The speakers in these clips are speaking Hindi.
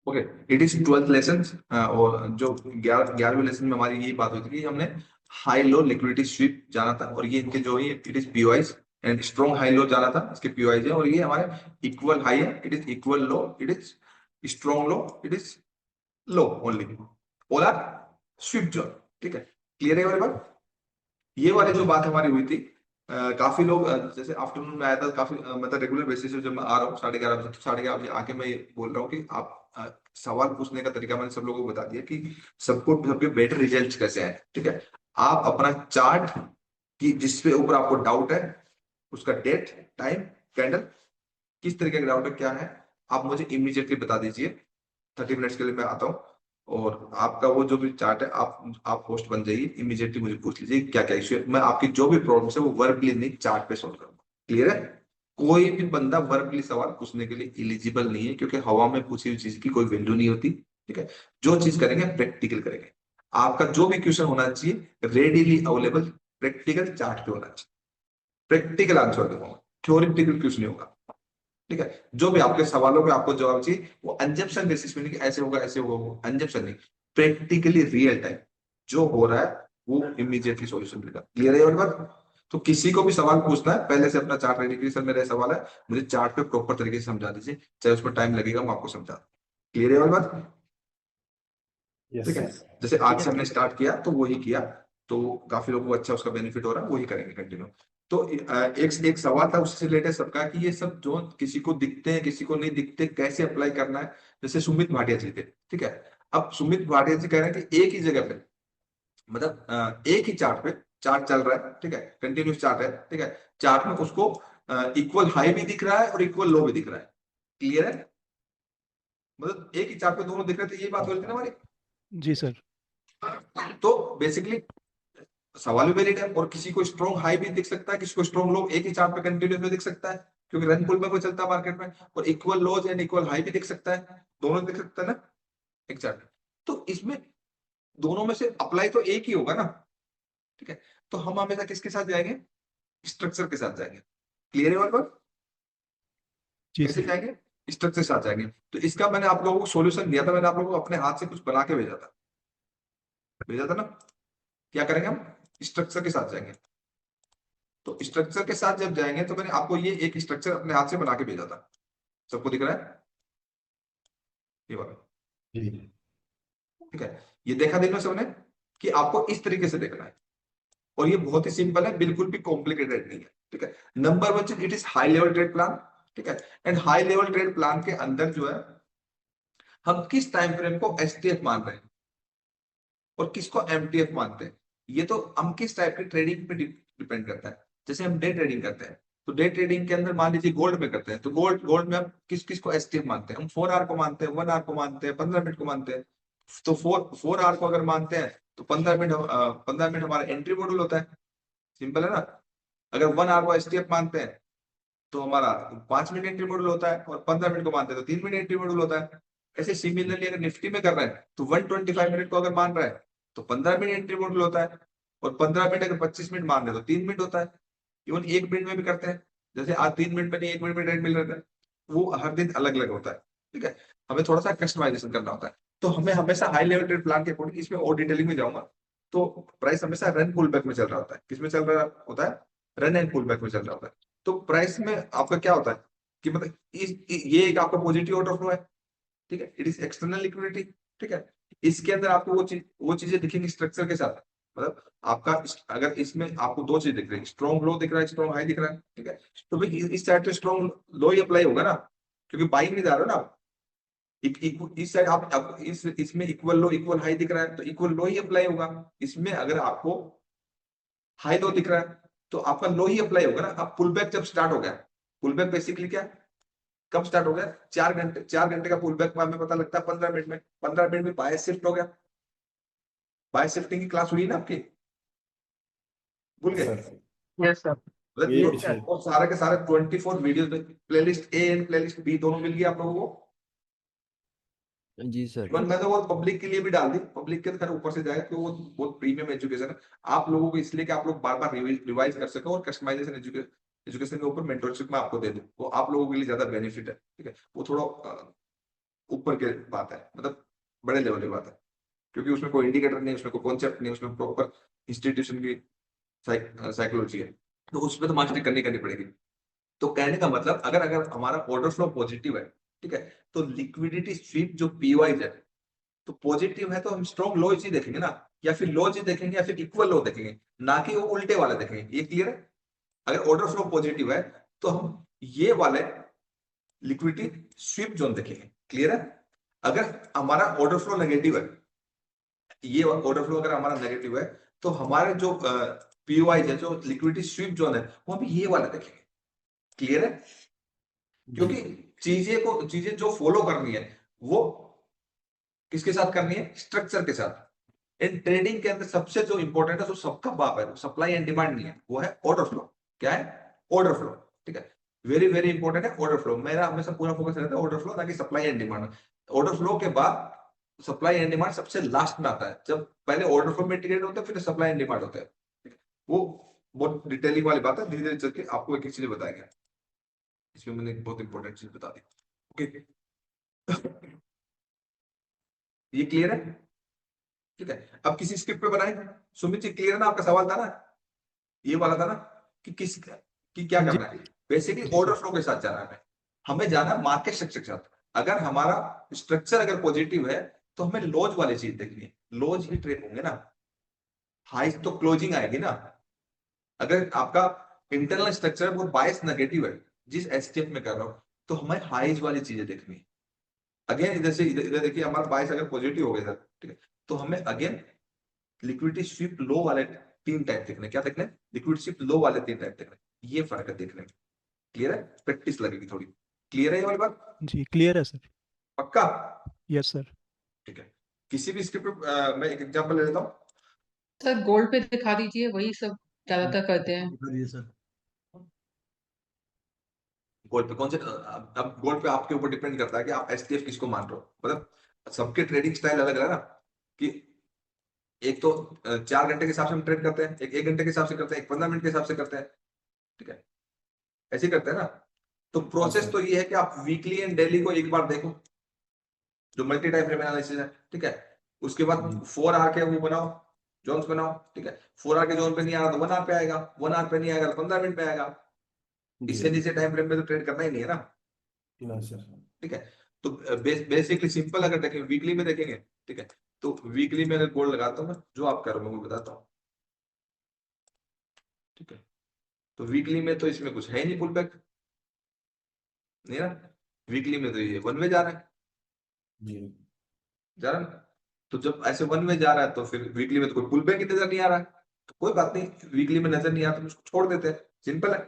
Okay, it is 12th lesson. और जो 11वें लेसन में हमारी यही बात हुई थी कि हमने हाई लो लिक्विडिटी स्वीप जाना था, और ये इनके जो है it is POIs, and strong high low जाना था, इसके पीओआईज है, और ये हमारे इक्वल हाई है, it is equal low, it is strong low, it is low only, all are sweep zone. ठीक है, क्लियर है हमारे बात? ये वाली जो बात हमारी हुई थी, काफी लोग जैसे आफ्टरनून में आया था, काफी मतलब रेगुलर बेसिस पे जब मैं आ रहा हूँ 11:30 बजे, तो 11:30 बजे आके मैं ये बोल रहा हूँ कि आप सवाल पूछने का तरीका मैंने सब लोगों को बता दिया कि सबको सबके बेटर रिजल्ट कैसे आए। ठीक है, आप अपना चार्ट की जिसपे ऊपर आपको डाउट है, उसका डेट, टाइम, कैंडल, किस तरीके का डाउट है, क्या है, आप मुझे इमीडिएटली बता दीजिए। 30 मिनट्स के लिए मैं आता हूँ, और आपका वो जो भी चार्ट है, आप होस्ट बन जाइए, इमीडिएटली मुझे पूछ लीजिए क्या क्या इश्यू है, मैं आपकी जो भी प्रॉब्लम है वो वर्बली नहीं चार्ट पे सॉल्व करूंगा। क्लियर है? कोई भी बंदा वर्बली सवाल पूछने के लिए एलिजिबल नहीं है, क्योंकि हवा में पूछी हुई चीज की कोई वैल्यू नहीं होती। ठीक है, जो चीज करेंगे प्रैक्टिकल करेंगे। आपका जो भी क्वेश्चन होना चाहिए रेडीली अवेलेबल प्रैक्टिकल चार्ट पे होना चाहिए, प्रैक्टिकल आंसर दूंगा, थ्योरेटिकल कुछ नहीं होगा। ठीक है, जो भी आपके सवालों पे आपको जवाब चाहिए वो अंजप्शन बेसिस में नहीं कि ऐसे होगा ऐसे होगा, वो अंजप्शन नहीं, प्रैक्टिकली रियल टाइम जो हो रहा है वो इमीडिएटली सॉल्यूशन मिलेगा। क्लियर है और बात? तो किसी को भी सवाल पूछना है पहले से अपना चार्ट रेडी करिए, सर मेरा ये सवाल है, मुझे चार्ट पे प्रॉपर तरीके से समझा दीजिए, चाहे उसमें टाइम लगेगा, मैं आपको समझा। क्लियर है और बात? यस। ठीक है, जैसे ठीक आज से है। हमने स्टार्ट किया तो वही किया, तो काफी लोगों को अच्छा उसका बेनिफिट हो रहा है, वही करेंगे कंटिन्यू। तो एक एक सवाल था उससे रिलेटेड सबका कि ये सब जो किसी को दिखते हैं किसी को नहीं दिखते, कैसे अप्लाई करना है। जैसे सुमित भाटिया जी थे, ठीक है, अब सुमित भाटिया जी कह रहे हैं कि एक ही जगह पे, मतलब एक ही चार्ट पे, चार्ट चल रहा है, ठीक है, कंटिन्यूस चार्ट है, ठीक है, चार्ट में उसको इक्वल हाई भी दिख रहा है और इक्वल लो भी दिख रहा है। क्लियर है? मतलब एक ही चार्ट पे दोनों दिख रहे थे, ये बात हो रही थी ना हमारी। जी सर। तो बेसिकली सवाल भी वैलिड है, और किसी को स्ट्रॉन्ग हाई भी दिख सकता है, किसी को स्ट्रॉन्ग लो एक ही चार्ट पे कंटिन्यूस में दिख सकता है, क्योंकि रन पुल में चलता है मार्केट में, और equal lows and equal high भी दिख सकता है, दोनों दिख सकता है ना एक चार्ट में। तो इसमें दोनों में से अप्लाई तो एक ही होगा ना। ठीक है, तो हम हमेशा किसके साथ जाएंगे? स्ट्रक्चर के साथ जाएंगे। क्लियर है और बात? जी कैसे सर। जाएंगे? स्ट्रक्चर के साथ जाएंगे। तो इसका मैंने आप लोगों को सॉल्यूशन दिया था, मैंने आप लोगों को अपने हाथ से कुछ बना के भेजा था ना। क्या करेंगे हम? स्ट्रक्चर के साथ जाएंगे। तो स्ट्रक्चर के साथ जब जाएंगे तो मैंने आपको ये एक स्ट्रक्चर अपने हाथ से बना के भेजा था, सबको दिख रहा है ये वाला? जी। ठीक है, ये देखा दिन में सबने कि आपको इस तरीके से देखना है, और ये बहुत ही सिंपल है, बिल्कुल भी कॉम्प्लिकेटेड नहीं है। ठीक है, नंबर वन चीज, it is high level trade plan. ठीक है, and high level trade plan के अंदर जो है हम किस टाइम फ्रेम को एसटीएफ मान रहे हैं और किसको एमटीएफ मानते हैं, ये तो हम किस टाइप की ट्रेडिंग पे डिपेंड करता है। जैसे हम डे ट्रेडिंग करते हैं, तो डे ट्रेडिंग के अंदर मान लीजिए गोल्ड में करते हैं, तो गोल्ड गोल्ड में हम किस किस को एसटीएफ मानते हैं, हम 4 आवर को मानते हैं, 1 आवर को मानते हैं, 15 मिनट को मानते हैं। तो फोर आवर को अगर मानते हैं तो 15 मिनट, 15 मिनट हमारा एंट्री मॉड्यूल होता है। सिंपल है ना? अगर 1 आवर को एसटीएफ मानते हैं तो हमारा 5 मिनट एंट्री मॉड्यूल होता है, और 15 मिनट को मानते हैं तो 3 मिनट एंट्री मॉड्यूल होता है। ऐसे सिमिलरली अगर निफ्टी में कर रहे हैं तो 125 मिनट को अगर मान रहा है तो 15 मिनट एंट्री मॉड्यूल होता है, और 15 मिनट अगर 25 मिनट मान रहे तो 3 मिनट होता है। इवन 1 मिनट में भी करते हैं, जैसे आज 3 मिनट में नहीं 1 मिनट में ट्रेड मिल रहा है, वो हर दिन अलग अलग होता है। ठीक है, हमें थोड़ा सा कस्टमाइजेशन करना होता है। तो हमें हमेशा हाई लेवल ट्रेड प्लान के अकॉर्डिंग, इसमें और डिटेलिंग में जाऊंगा, तो प्राइस हमेशा रन पुल बैक में चल रहा होता है। किसमें चल रहा होता है? रन एंड पुल बैक में चल रहा होता है। तो प्राइस में आपका क्या होता है कि मतलब ये एक आपका पॉजिटिव ऑर्डर फ्लो है। ठीक है, इट इज एक्सटर्नल लिक्विडिटी। ठीक है, इसके अंदर आपको वो चीजें दिखेंगी स्ट्रक्चर के साथ। मतलब आपका अगर इसमें आपको दो चीज दिख रही है, स्ट्रॉन्ग लो दिख रहा है, स्ट्रॉन्ग हाई दिख रहा है। ठीक है, तो भाई इस साइड पे स्ट्रॉन्ग लो ही अप्लाई होगा ना, क्योंकि बाइंग में जा रहे हो ना आप। इस साइड आप इस इसमें इक्वल लो इक्वल हाई दिख रहा है तो इक्वल लो ही अप्लाई होगा। इसमें अगर आपको हाई लो दिख रहा है तो आपका लो ही अप्लाई होगा ना। अब पुल बैक जब स्टार्ट हो गया, पुल बैक बेसिकली क्या, कब स्टार्ट हो गया? 4 घंटे, 4 घंटे का पुल बैक हमें पता लगता है 15 मिनट में। 15 मिनट में बाय शिफ्ट हो गया। बाय शिफ्टिंग की क्लास हुई ना आपकी? भूल गए? Sir yes sir. मतलब ये ये पिछले। और सारे के सारे 24 video, playlist A and playlist B दोनों मिल गई आप लोगों को। जी सर। इवन मैं तो वो पब्लिक के लिए भी डाल दी, पब्लिक के खैर ऊपर से जाएगा क्योंकि वो बहुत प्रीमियम एजुकेशन है आप लोगों को, इसलिए कि आप लोग बार बार रिवाइज कर सको, और कस्टमाइजेशन एजुकेशन के ऊपर मेंटरशिप में आपको दे दूं, वो आप लोगों के लिए ज्यादा बेनिफिट है। ठीक है, वो थोड़ा ऊपर के बात है, मतलब बड़े लेवल की बात है, क्योंकि उसमें कोई इंडिकेटर नहीं, उसमें कोई कॉन्सेप्ट नहीं, उसमें प्रॉपर इंस्टीट्यूशन की साइकोलॉजी है, तो उसमें तो मास्टरी करनी पड़ेगी। तो कहने का मतलब अगर अगर हमारा ऑर्डर फ्लो पॉजिटिव है, ठीक है, तो लिक्विडिटी स्वीप जो पीवाइज है तो पॉजिटिव है, तो हम स्ट्रॉन्ग लो ही देखेंगे ना, या फिर लो जी देखेंगे, या फिर इक्वल लो देखेंगे, ना कि वो उल्टे वाले देखेंगे। ये क्लियर है? अगर ऑर्डर फ्लो पॉजिटिव है तो हम ये वाले लिक्विडिटी स्वीप जोन देखेंगे। क्लियर है? अगर हमारा ऑर्डर फ्लो नेगेटिव है, ये ऑर्डर फ्लो अगर हमारा नेगेटिव है, तो हमारे जो पीओआई है, जो लिक्विडिटी स्वीप जोन है, वो हम ये वाला देखेंगे। क्लियर है? क्योंकि चीजें जो फॉलो करनी है वो किसके साथ करनी है? स्ट्रक्चर के साथ। इन ट्रेडिंग के अंदर सबसे जो इंपॉर्टेंट है, जो सबका बाप है, वो सप्लाई एंड डिमांड नहीं है, वो है ऑर्डर फ्लो। क्या है? Order flow. ठीक है, वेरी वेरी इंपॉर्टेंट है ऑर्डर फ्लो। मेरा हमेशा पूरा फोकस रहता है ऑर्डर फ्लो, ना कि supply and demand. Order flow के बाद सप्लाई एंड डिमांड सबसे लास्ट में आता है, जब पहले ऑर्डर फ्लो में इंटीग्रेट होता है, फिर सप्लाई एंड डिमांड होता है। ठीक है? वो बहुत डिटेलिंग वाली बात है, धीरे धीरे चल के आपको एक एक चीज बताएंगे। इसमें मैंने एक बहुत इंपॉर्टेंट चीज बता दी। ओके, ये क्लियर है? ठीक है, अब किसी स्क्रिप्ट पे बनाए। सुमित जी क्लियर है ना? आपका सवाल था ना, ये वाला था ना, कि क्या जी करना है। बेसिकली जी ऑर्डर सर। फ्लो के साथ जाना है, हमें जाना है मार्केट स्ट्रक्चर के साथ। अगर हमारा स्ट्रक्चर अगर पॉजिटिव है तो हमें लॉज वाली चीज देखनी है, लॉज ही ट्रेड होंगे ना, हाई तो क्लोजिंग आएगी ना। अगर आपका इंटरनल स्ट्रक्चर वो बायस नेगेटिव है, जिस एसटीएफ में कर रहा हूं, तो हमें हाइज वाली चीजें देखनी है। अगेन इधर से इधर देखिए, हमारा बायस अगर पॉजिटिव हो गया सर, ठीक है, तो हमें अगेन लिक्विडिटी स्वीप लो वाले तीन टाइप देखने। क्या देखने? लिक्विडिटी स्वीप लो वाले तीन टाइप देखने। ये फर्क है देखने में। क्लियर है? प्रैक्टिस लगेगी थोड़ी। क्लियर है ये वाली बात? जी क्लियर है सर। पक्का? Yes sir. ठीक है, किसी भी स्क्रिप्ट मैं एक एग्जांपल ले लेता हूँ। सर गोल्ड पे दिखा दीजिए, वही सब ज्यादातर करते हैं। बताइए सर। गोल्ड पे कौन से अब गोल्ड पे आपके ऊपर डिपेंड करता है कि आप एसटीएफ किसको मान रहे हो। मतलब सबके ट्रेडिंग स्टाइल अलग है ना, कि एक तो 4 घंटे के हिसाब से हम ट्रेड करते हैं, एक घंटे के हिसाब से करते हैं, एक 15 मिनट के हिसाब से करते हैं। ठीक है, ऐसे ही करते हैं ना। तो हाँ प्रोसेस सर। तो ये है कि आप वीकली एंड डेली को एक बार देखो, जो मल्टी टाइम फ्रेम एनालिसिस है। ठीक है, उसके बाद जी 4 आवर के वो बनाओ, जोन्स बनाओ। ठीक है, 4 आवर के जोन पे नहीं आ रहा तो 1 आवर पे आएगा, 1 आवर पे नहीं आएगा तो 15 मिनट पे आएगा। जी इससे नीचे टाइम फ्रेम में तो ट्रेड करना ही नहीं है ना। हाँ सर। ठीक है, तो बेसिकली सिंपल अगर देखेंगे, वीकली में देखेंगे, ठीक है, तो वीकली में अगर गोल्ड लगाता हूँ मैं, जो आप करो मैं वो बताता हूँ। ठीक है, तो वीकली में तो इसमें कुछ है ही नहीं, पुल बैक नहीं है ना। वीकली में तो ये वन वे जा रहा है, जी जा रहा है ना। तो जब ऐसे वन वे जा रहा है तो फिर वीकली में तो कोई पुल बैक ही नजर नहीं आ रहा है, तो कोई बात नहीं, वीकली में नजर नहीं आता तो उसको छोड़ देते हैं, सिंपल है।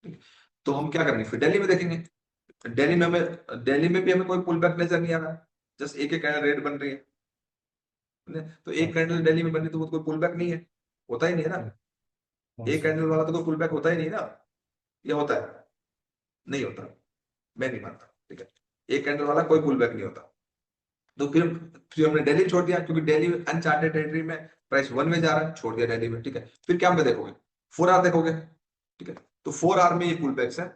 ठीक है? तो हम क्या करेंगे फिर डेली में देखेंगे। डेली में भी हमें कोई पुल बैक नजर नहीं आ रहा है, जस्ट एक एक रेड बन रही है। तो हाँ एक कैंडल दिल्ली में बनी तो वो तो कोई पुल बैक नहीं है, होता ही नहीं है ना। हाँ एक सर। कैंडल वाला तो कोई पुल बैक होता ही नहीं है ना, ये होता है? नहीं होता, मैं नहीं मानता। ठीक है, एक कैंडल वाला कोई पुल बैक नहीं होता। तो फिर हमने दिल्ली छोड़ दिया, क्योंकि दिल्ली अनचार्टेड टेरिटरी में प्राइस वन में जा रहा है, छोड़ दिया दिल्ली में। ठीक है, फिर क्या में देखोगे? 4 आवर देखोगे। ठीक है, तो 4 आवर में ये पुल बैक्स है,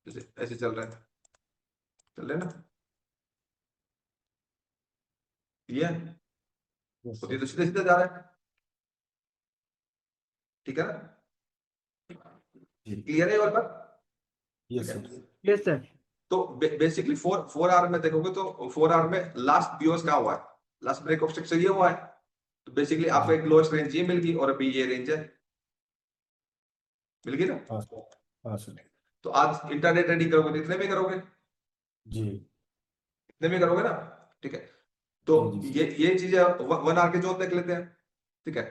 जैसे ऐसे चल रहा है, चल रहे हैं ना, ये है, यस होती सर। तो सीधे सीधे जा रहा है। ठीक है ना? जी क्लियर है ये वाली बात? ठीक यस है, सर। Yes sir. तो बेसिकली 4 आवर में देखोगे तो 4 आवर में लास्ट पीओस क्या हुआ है? लास्ट ब्रेक ऑफ स्ट्रक्चर ये हुआ है। तो बेसिकली आपको जी एक लोएस्ट रेंज ये मिल गई, और अभी ये रेंज है, मिल गई ना। हाँ सर। हाँ सर। तो आज इंटरनेट ट्रेडिंग करोगे तो इतने में करोगे, जी इतने में करोगे ना। ठीक है, तो जी जी सर। ये चीजें 1 आवर के जोन देख लेते हैं। ठीक है,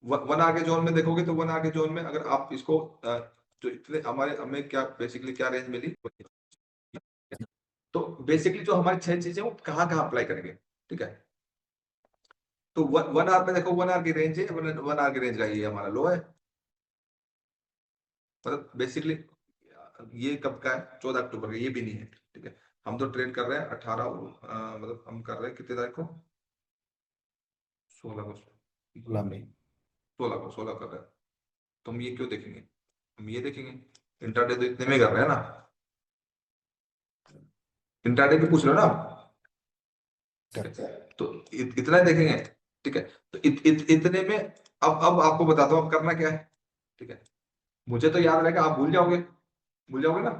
1 आवर के जोन में देखोगे तो 1 आवर के जोन में अगर आप इसको जो इतने हमारे हमें क्या बेसिकली क्या रेंज मिली, तो बेसिकली जो हमारी 6 चीजें वो कहाँ कहाँ अप्लाई करेंगे। ठीक है, तो 1 आवर में देखो, 1 आवर की रेंज है, 1 आवर की रेंज का ये हमारा लो है। मतलब बेसिकली ये कब का है? 14 अक्टूबर का, ये भी नहीं है। ठीक है, हम तो ट्रेड कर रहे हैं 18 मतलब हम कर रहे हैं कितने तारीख को? 16 को, गुलामी। 16 कर रहे हैं। तो हम ये क्यों देखेंगे? हम ये देखेंगे, इंटरडे तो इतने में कर रहे हैं ना। इंट्राडे पे पूछ रहे हो ना, सर तो इतना ही देखेंगे, ठीक है। तो इतने में अब आपको बताता हूँ अब करना क्या है, ठीक है। मुझे तो याद रहेगा, आप भूल जाओगे ना,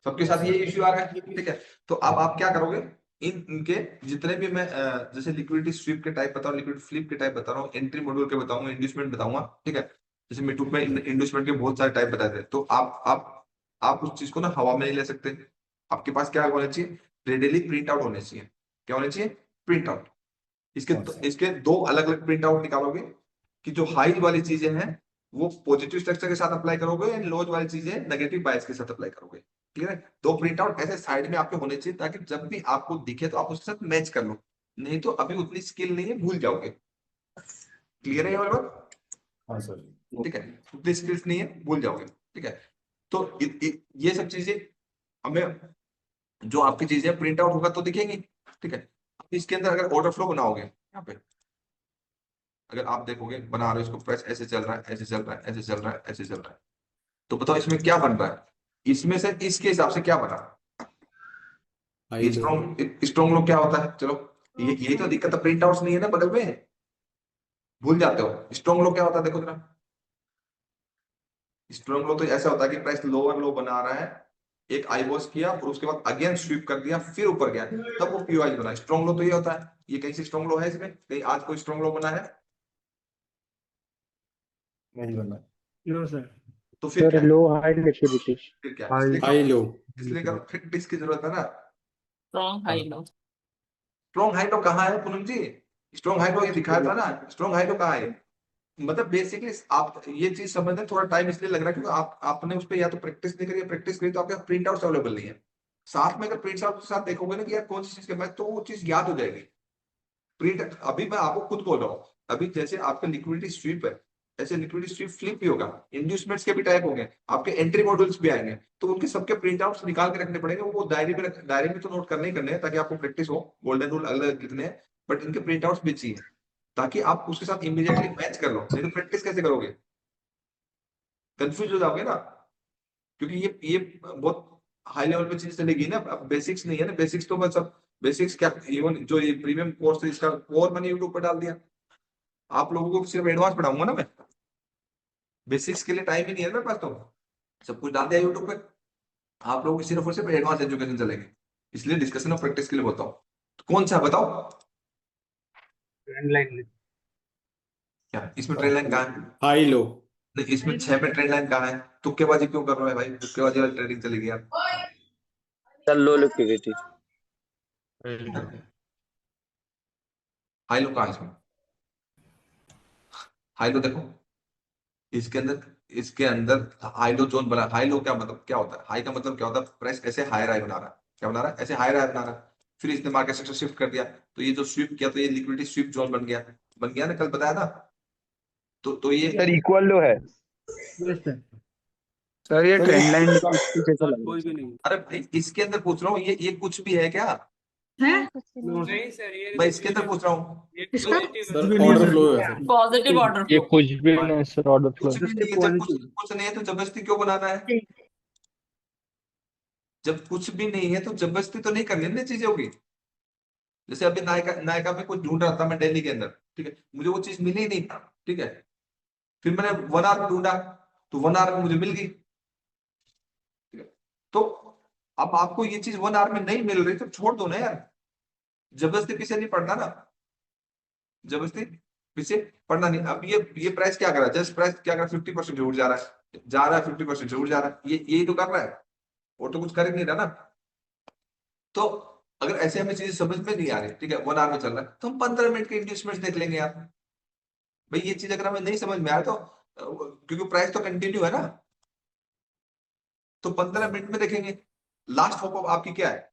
सबके साथ ये इश्यू आ रहा है, ठीक है। तो अब आप क्या करोगे, इनके जितने भी मैं जैसे लिक्विडिटी स्वीप के टाइप बता रहा हूँ, लिक्विड फ्लिप के टाइप बता रहा हूँ, एंट्री मॉड्यूल के बताऊंगा, इंड्यूसमेंट बताऊंगा, ठीक है। जैसे मीटूप में इंड्यूसमेंट के बहुत सारे टाइप बताए थे, तो आप उस चीज को ना हवा में नहीं ले सकते। आपके पास क्या होना चाहिए, रेडिली प्रिंट आउट होने चाहिए। क्या होने चाहिए, प्रिंट आउट। इसके दो अलग अलग प्रिंट आउट निकालोगे, कि जो हाई वाली चीजें हैं वो पॉजिटिव स्ट्रक्चर के साथ अप्लाई करोगे, लोज वाली चीजें नेगेटिव बायस के साथ अप्लाई करोगे। क्लियर है, दो प्रिंट आउट ऐसे साइड में आपके होने चाहिए, ताकि जब भी आपको दिखे तो आप उसके साथ मैच कर लो, नहीं तो अभी उतनी स्किल नहीं है, भूल जाओगे। क्लियर है ये वाला बात, हाँ सर ठीक है, उतनी स्किल्स नहीं है, भूल जाओगे, ठीक है। तो ये सब चीजें हमें, जो आपकी चीजें प्रिंट आउट होगा तो दिखेंगी, ठीक है। अब इसके अंदर अगर ऑर्डर फ्लो बनाओगे, यहाँ पे अगर आप देखोगे बना रहे हो इसको, प्रेस ऐसे चल रहा है, ऐसे चल रहा है, ऐसे चल रहा है, ऐसे चल रहा है, तो बताओ इसमें क्या बन रहा है, इसमें से इसके हिसाब से क्या बना। स्ट्रॉन्ग लो क्या होता है, चलो यही तो दिक्कत है, प्रिंट आउट्स नहीं है ना बगल में, भूल जाते हो। स्ट्रॉन्ग लो क्या होता है, देखो जरा, स्ट्रॉन्ग लो तो ऐसा होता है कि प्राइस लोअर लो बना रहा है, एक आईबॉस किया और उसके बाद अगेन स्वीप कर दिया, फिर ऊपर गया, तब वो पीओआई बना। स्ट्रॉन्ग लो तो ये होता है, ये कहीं से स्ट्रॉन्ग लो है, इसमें कहीं आज कोई स्ट्रॉन्ग लो बना है, नहीं बना। No sir. तो फिर क्या सर है, लो हाई लिक्विडिटी। फिर क्या है? हाई इसलिए इसलिए करो, प्रैक्टिस की जरूरत है ना। स्ट्रॉन्ग हाई लो। स्ट्रॉन्ग हाई लो कहाँ है पूनम जी, स्ट्रॉन्ग हाई लो ये दिखाया था ना, स्ट्रॉन्ग हाई लो कहाँ है, मतलब बेसिकली आप ये चीज समझने थोड़ा टाइम इसलिए लग रहा है क्योंकि आपने उस पर या तो प्रैक्टिस नहीं करी, प्रैक्टिस करी तो आपके प्रिंट आउट अवेलेबल नहीं है। साथ में अगर प्रिंट आउट के साथ देखोगे ना कि यार कौन सी चीज करना है, तो वो चीज याद हो जाएगी। प्रिंट अभी मैं आपको खुद बोल रहा हूँ, अभी जैसे आपका लिक्विडिटी स्वीप है, ऐसे लिक्विडिटी स्वीप फ्लिप भी होगा, इंड्यूसमेंट्स के भी टाइप होंगे, आपके एंट्री मॉड्यूल्स भी आएंगे, तो उनके सबके प्रिंट आउट्स निकाल के रखने पड़ेंगे, वो डायरी में तो नोट करने ही करने हैं, ताकि आपको प्रैक्टिस हो। गोल्डन रूल अलग अलग लिखने हैं, बट इनके प्रिंट आउट्स भी चाहिए, ताकि आप उसके साथ इमीडिएटली मैच कर लो, नहीं तो प्रैक्टिस कैसे करोगे, कंफ्यूज हो जाओगे ना। क्योंकि ये बहुत हाई लेवल पे चीज चलेगी ना, अब बेसिक्स नहीं है ना, बेसिक्स तो मतलब बेसिक्स क्या, इवन जो ये प्रीमियम कोर्स है इसका और मैंने यूट्यूब पर डाल दिया, आप लोगों को सिर्फ एडवांस पढ़ाऊंगा ना मैं, बेसिक्स के लिए टाइम ही नहीं है मेरे पास, तो सब कुछ डाल दिया यूट्यूब पे, आप लोगों की सिर्फ और सिर्फ एडवांस एजुकेशन चलेगी, इसलिए डिस्कशन और प्रैक्टिस के लिए बोलता हूँ। तो कौन सा बताओ, ट्रेंड लाइन। क्या इसमें ट्रेन लाइन कहाँ है, हाई लो। नहीं इसमें 6 में ट्रेन लाइन कहाँ है, तुक्केबाजी क्यों कर रहे हो भाई, तुक्केबाजी वाली ट्रेडिंग चलेगी यार। सर लो लिक्विडिटी। हाई लो कहाँ है इसमें, हाई लो देखो, इसके अंदर हाई लो जोन बना, हाई लो क्या मतलब क्या होता है, हाई का मतलब क्या होता है, प्राइस ऐसे हायर हाई बना रहा है, क्या बना रहा है, ऐसे हायर हाई बना रहा है, फिर इसने मार्केट सेक्टर शिफ्ट कर दिया, तो ये जो स्विप किया तो ये लिक्विडिटी स्विप जोन बन गया ना, कल बताया था। तो ये सर इक्वल लो है। Yes sir. सर ये सर, ट्रेंड ये- लाइन जैसा लग रहा कोई है। भी नहीं। अरे भाई इसके अंदर पूछ रहा हूँ, ये कुछ भी है क्या, नो सर। नहीं सर, ये मैं इसके अंदर पूछ रहा हूँ, सर ऑर्डर फ्लो है सर। पॉजिटिव ऑर्डर ये फ्लो। कुछ भी नहीं सर ऑर्डर फ्लो। कुछ भी नहीं है, जब कुछ नहीं है तो जबरदस्ती क्यों बनाना है, जब कुछ भी नहीं है तो जबरदस्ती तो नहीं करनी है ना चीजें होगी। जैसे अभी नायका नायका में कुछ ढूंढ रहा था मैं दिल्ली के अंदर, ठीक है, मुझे वो चीज मिली ही नहीं, ठीक है, फिर मैंने 1 आवर ढूंढा, तो 1 आवर में मुझे मिल गई, ठीक है। तो अब आपको ये चीज 1 आवर में नहीं मिल रही तो छोड़ दो ना यार, जबरदस्ती पीछे नहीं पड़ना ना, जबरदस्ती पीछे पड़ना नहीं। अब ये प्राइस क्या कर रहा है, जस्ट प्राइस क्या कर रहा है, 50% जरूर जा रहा है 50% जरूर जा रहा है, ये यही तो कर रहा है, और तो कुछ कर ही नहीं रहा ना। तो अगर ऐसे हमें चीजें समझ में नहीं आ रही, ठीक है, 1 आवर में चल रहा है, तो हम 15 मिनट के इंड्यूसमेंट देख लेंगे यार। भाई ये चीज अगर हमें नहीं समझ में आया तो क्योंकि प्राइस तो कंटिन्यू है ना, तो 15 मिनट में देखेंगे। लास्ट होप आपकी क्या है,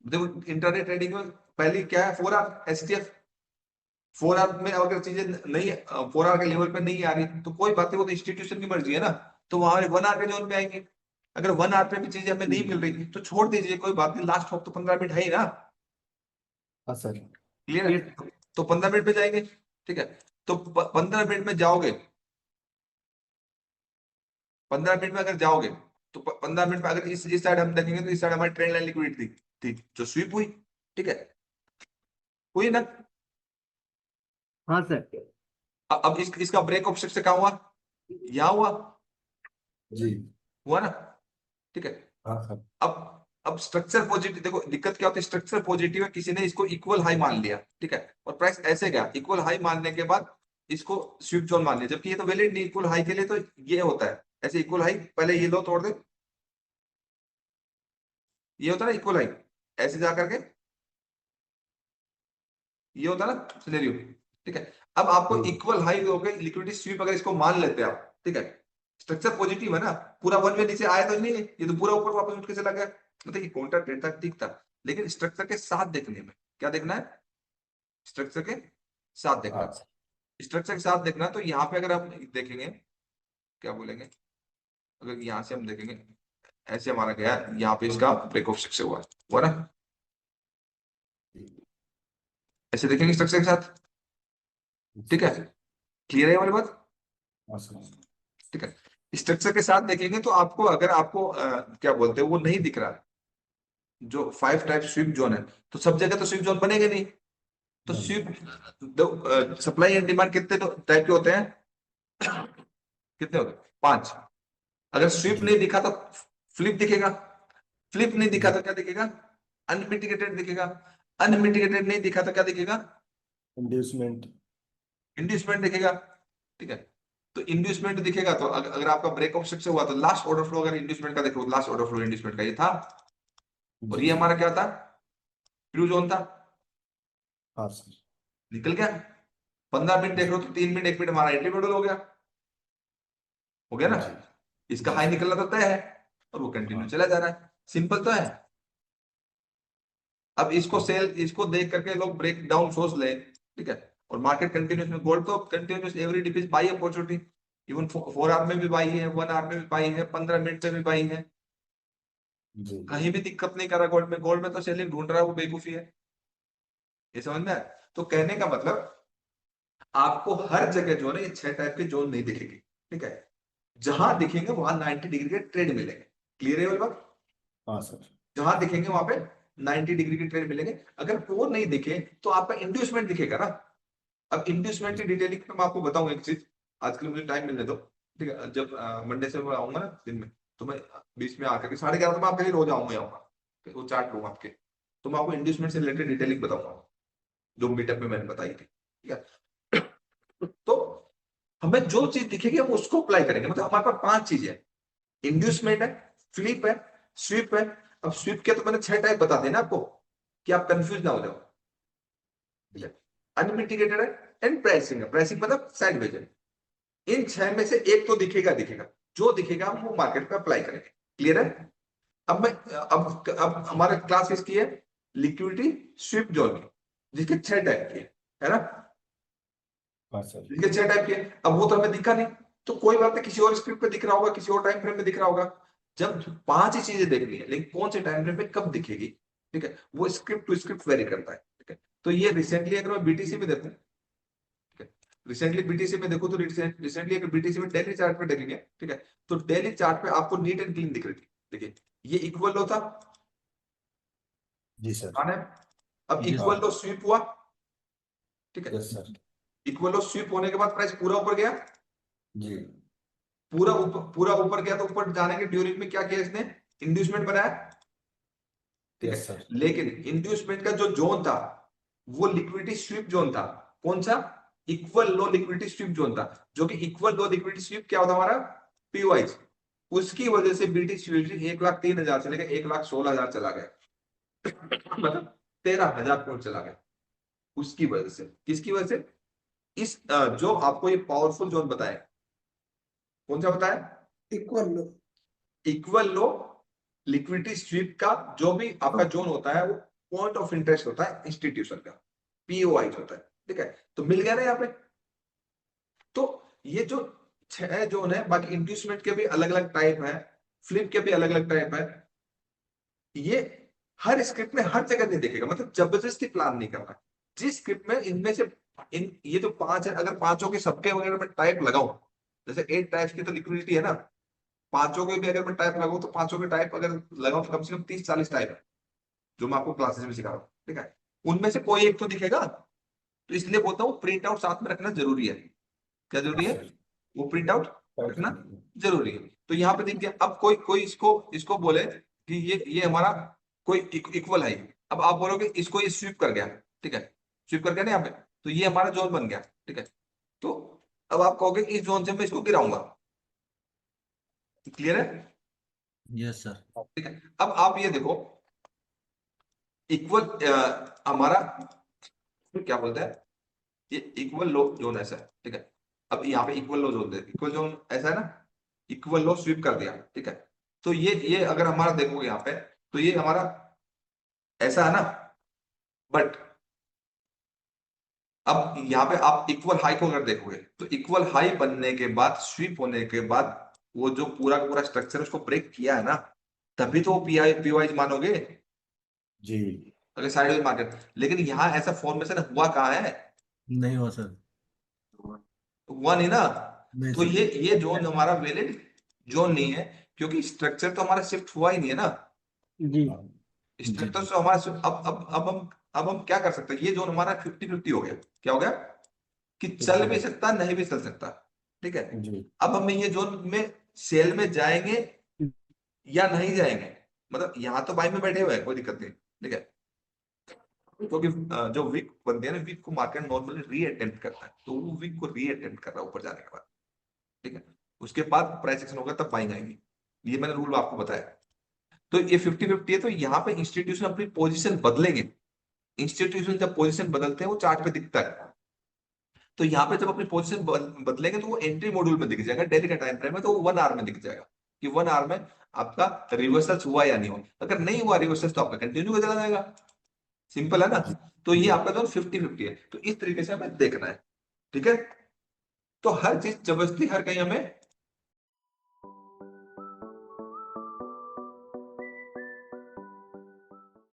देखो इंटरनेट ट्रेडिंग में पहली क्या है, 4 आवर एसटीएफ, 4 आवर में अगर चीजें नहीं 4 आवर के लेवल पे नहीं आ रही तो कोई बात नहीं, वो तो इंस्टीट्यूशन की मर्जी है ना, तो वहां 1 आवर के जोन पे आएंगे। अगर 1 आवर पे भी चीजें हमें नहीं मिल रही तो छोड़ दीजिए, कोई बात नहीं, लास्ट होप तो 15 मिनट है ही ना। हाँ सर। क्लियर है, तो 15 मिनट में जाएंगे, ठीक है। तो 15 मिनट में जाओगे, 15 मिनट में अगर जाओगे तो 15 मिनट में अगर इस साइड हम देखेंगे तो इस साइड हमारी ट्रेंड लाइन लिक्विडिटी थी जो स्वीप हुई, ठीक है, हुई ना। हाँ सर। अब इसका ब्रेक ऑफ स्ट्रक्चर कहाँ हुआ, यहाँ हुआ, जी हुआ ना, ठीक है। हाँ सर। अब स्ट्रक्चर पॉजिटिव, देखो दिक्कत क्या होती है, स्ट्रक्चर पॉजिटिव है, किसी ने इसको इक्वल हाई मान लिया, ठीक है, और प्राइस ऐसे गया, इक्वल हाई मानने के बाद इसको स्विप जोन मान लिया, जबकि ये तो वैलिड नहीं, इक्वल हाई के लिए तो ये होता है ऐसे, इक्वल हाई पहले ये लो तोड़ दे, ये होता है ना इक्वल हाई, ऐसे जा करके ये होता है ना सिनेरियो, ठीक है। अब आपको इक्वल हाई हो गई लिक्विडिटी स्वीप, अगर इसको मान लेते हैं आप, ठीक है, स्ट्रक्चर पॉजिटिव है ना, पूरा वन वे नीचे आया तो नहीं है, ये तो पूरा ऊपर वापस उठ के चला गया, मतलब ये काउंटर ट्रेड था, ठीक था, लेकिन स्ट्रक्चर के साथ देखने में क्या देखना है, स्ट्रक्चर के साथ देखना हाँ है, स्ट्रक्चर के साथ देखना है। तो यहाँ पे अगर हम देखेंगे क्या बोलेंगे, अगर यहाँ से हम देखेंगे ऐसे हमारा गया, यहाँ पे इसका ब्रेक ऑफ स्ट्रक्चर हुआ ना, ऐसे देखेंगे स्ट्रक्चर के साथ, ठीक है, क्लियर है हमारी बात, हाँ सर। ठीक है। स्ट्रक्चर के साथ देखेंगे तो आपको, अगर आपको क्या बोलते हैं वो नहीं दिख रहा, जो 5 टाइप स्विप जोन है, तो सब जगह तो स्विप जोन बनेगा नहीं, तो स्विप सप्लाई एंड डिमांड कितने टाइप के होते हैं, कितने होते हैं, 5। अगर स्विप नहीं दिखा तो फ्लिप दिखेगा, फ्लिप नहीं दिखा तो क्या दिखेगा, अनमिटिगेटेड दिखेगा, अनमिटिगेटेड नहीं दिखा तो क्या दिखेगा, इंड्यूसमेंट। इंड्यूसमेंट दिखेगा, ठीक है। तो इंड्यूसमेंट दिखेगा तो अगर आपका ब्रेक ऑफ स्ट्रक्चर हुआ तो लास्ट ऑर्डर फ्लो, अगर इंड्यूसमेंट का देखो, लास्ट ऑर्डर फ्लो इंड्यूसमेंट का ये था, और ये हमारा क्या था, ट्रू जोन था, हाँ सर। निकल गया। 15 मिनट देख रहे हो तो 3 मिनट 1 मिनट हमारा एंट्री मॉडल हो गया ना, इसका हाई निकलना तो तय है और वो कंटिन्यू चला जा रहा है, सिंपल तो है। अब इसको सेल, इसको देख करके लोग ब्रेक डाउन सोच ले, ठीक है, और मार्केट कंटिन्यूस में, गोल्ड तो continuous every day buy opportunity, even 4 hour में भी बाई है, 1 आवर में भी बाई है, 15 मिनट में भी बाई है, कहीं भी दिक्कत नहीं कर रहा गोल्ड में, गोल्ड में तो सेलिंग ढूंढ रहा है वो बेवकूफी है, ये समझ में आया? तो कहने का मतलब आपको हर जगह जो है ना ये 6 टाइप के जोन नहीं दिखेगी, ठीक है, जहां दिखेंगे वहां 90 डिग्री के ट्रेड मिलेंगे, क्लियर है ये बात? हाँ सर। जहां दिखेंगे वहां पे 90 डिग्री के ट्रेड मिलेंगे। अगर वो नहीं दिखे तो आपका इंड्यूसमेंट दिखेगा ना। अब इंड्यूसमेंट की डिटेलिंग में मैं आपको बताऊंगा एक चीज, आजकल मुझे टाइम मिलने दो, ठीक है, जब मंडे से मैं आऊंगा ना दिन में, तो मैं बीच में आकर के 11:30 तो मैं आपके लिए रोज आऊंगा, वो चार्ट लूंगा आपके, तो मैं आपको इंड्यूसमेंट से रिलेटेड डिटेलिंग बताऊंगा जो मीटअप में मैंने बताई थी, ठीक है। तो हमें जो चीज दिखेगी हम उसको अप्लाई करेंगे, मतलब हमारे पास 5 चीजें हैं, इंड्यूसमेंट है, फ्लिप है, स्विप है। अब स्विप के तो मैंने 6 टाइप बता देना आपको कि आप कंफ्यूज ना हो जाओ, ठीक है। अनमिटिगेटेड है एंड प्राइसिंग है, प्राइसिंग मतलब साइड वेज है। इन 6 में से एक तो दिखेगा, जो दिखेगा हम वो मार्केट पे अप्लाई करेंगे, क्लियर है? अब मैं अब हमारा क्लास इसकी है लिक्विडिटी स्विप जोन की, जिसके 6 टाइप की है ना, हाँ सर। जिसके 6 टाइप की है। अब वो तो हमें दिखा नहीं, तो कोई बात नहीं, किसी और स्क्रिप्ट पे दिख रहा होगा, किसी और टाइम फ्रेम में दिख रहा होगा। जब 5 ही चीजें देखनी है, लेकिन कौन से टाइम फ्रेम पे कब दिखेगी, ठीक है, वो स्क्रिप्ट टू स्क्रिप्ट वेरी करता है, ठीक है। तो ये रिसेंटली अगर मैं बीटीसी में देखूं, ठीक है, रिसेंटली बीटीसी में देखो तो रिसेंटली अगर बीटीसी में डेली चार्ट पे देखेंगे, ठीक है, तो डेली चार्ट पे आपको नीट एंड क्लीन दिख रही थी, देखिए ये इक्वल लो था, जी सर। हाँ है? अब इक्वल लो स्वीप हुआ, ठीक है, यस सर। इक्वल लो स्वीप होने के बाद प्राइस पूरा ऊपर गया, जी पूरा ऊपर गया, तो ऊपर जाने के ड्यूरिंग में क्या किया इसने, इंड्यूसमेंट बनाया, ठीक यस है। सर। लेकिन इंड्यूसमेंट का जो जोन था वो लिक्विडिटी स्वीप जोन था, कौन सा, इक्वल लो लिक्विडिटी स्वीप जोन था, जो कि इक्वल लो लिक्विडिटी स्वीप क्या होता हमारा, पीओआई। उसकी वजह से बीटी स्वीप 1,03,000 से लेकर 1,16,000 चला गया, मतलब 13,000 पॉइंट चला गया, उसकी वजह से। किसकी वजह से? इस जो आपको ये पावरफुल जोन बताया, कौन सा बताया, इक्वल लो लिक्विडिटी स्वीप का जो भी आपका जोन होता है वो पॉइंट ऑफ इंटरेस्ट होता है इंस्टीट्यूशन का, पीओआई होता है, ठीक है। तो मिल गया ना यहाँ पे। तो ये जो 6 जोन है, बाकी इंड्यूसमेंट के भी अलग अलग टाइप है, फ्लिप के भी अलग अलग टाइप है, ये हर स्क्रिप्ट में हर जगह नहीं देखेगा, मतलब जबरदस्ती प्लान नहीं करना। जिस स्क्रिप्ट में इनमें से ये जो 5 है, अगर 5 के सबके वगैरह में टाइप लगाऊं, जैसे 8 टाइप्स की तो लिक्विडिटी है ना, पांचों के भी अगर मैं टाइप लगाऊं तो पांचों के टाइप अगर लगाऊं तो कम से कम 30-40 टाइप है जो मैं आपको क्लासेस में सिखा रहा हूँ, ठीक है। उनमें से कोई एक तो दिखेगा, तो इसलिए बोलता हूँ प्रिंट आउट साथ में रखना जरूरी है। क्या जरूरी है? वो प्रिंट आउट रखना जरूरी है। तो यहाँ पे देखिए, अब कोई कोई इसको इसको बोले कि ये हमारा कोई इक्वल है, अब आप बोलोगे इसको ये स्वीप कर गया, ठीक है, स्वीप कर गया ना यहाँ पे, तो ये हमारा जोन बन गया, ठीक है। तो अब आप कहोगे इस जोन से मैं इसको गिराऊंगा, क्लियर है? Yes sir. ठीक है। अब आप ये देखो, इक्वल हमारा क्या बोलते हैं, ये इक्वल लो जोन ऐसा है, ठीक है। अब यहाँ पे इक्वल लो जोन, इक्वल जोन ऐसा है ना, इक्वल लो स्वीप कर दिया, ठीक है। तो ये अगर हमारा देखोगे यहाँ पे, तो ये हमारा ऐसा है ना, बट अब यहाँ पे आप इक्वल हाई को अगर देखोगे तो इक्वल हाई बनने के बाद, स्वीप होने के बाद, वो जो पूरा का पूरा स्ट्रक्चर उसको ब्रेक किया है ना, तभी तो पीवाइज मानोगे, जी अगर साइडवेज मार्केट। लेकिन यहाँ ऐसा फॉर्मेशन हुआ कहाँ है? नहीं हुआ सर। हुआ नहीं ना। नहीं तो सर। ये जोन हमारा वैलिड जोन नहीं है, क्योंकि स्ट्रक्चर तो हमारा शिफ्ट हुआ ही नहीं है ना। जी स्ट्रक्चर तो हमारा अब हम क्या कर सकते हैं, ये जोन हमारा 50-50 हो गया। क्या हो गया? कि चल भी सकता, नहीं भी चल सकता, ठीक है। जी अब हम ये जोन में सेल में जाएंगे या नहीं जाएंगे, मतलब यहाँ तो बाई में बैठे हुए हैं, कोई दिक्कत नहीं, ठीक है। क्योंकि जो वीक बनती है ना, वीक को मार्केट नॉर्मली री अटेम्प्ट करता है, तो वो वीक को री अटेम्प्ट कर रहा है ऊपर जाने के बाद, ठीक है। उसके बाद प्राइस एक्शन होगा, तब बाइंग आएंगी। ये मैंने रूल आपको बताया। तो ये 50-50 है, तो यहाँ पे इंस्टीट्यूशन अपनी पोजीशन बदलेंगे। इंस्टीट्यूशन जब पोजीशन बदलते हैं वो चार्ट पे दिखता है, तो यहाँ पे जब अपनी पोजीशन बदलेंगे तो वो एंट्री मॉड्यूल में दिख जाएगा, डेली का टाइम फ्रेम है, तो वो 1 आवर में दिख जाएगा कि 1 आवर में आपका रिवर्सल हुआ या नहीं हुआ। अगर नहीं हुआ रिवर्सल तो आपका कंटिन्यू कर चला जाएगा, सिंपल है ना। तो ये आपका जो 50-50 है, तो इस तरीके से हमें देखना है, ठीक है। तो हर चीज जबरदस्ती हर कहीं हमें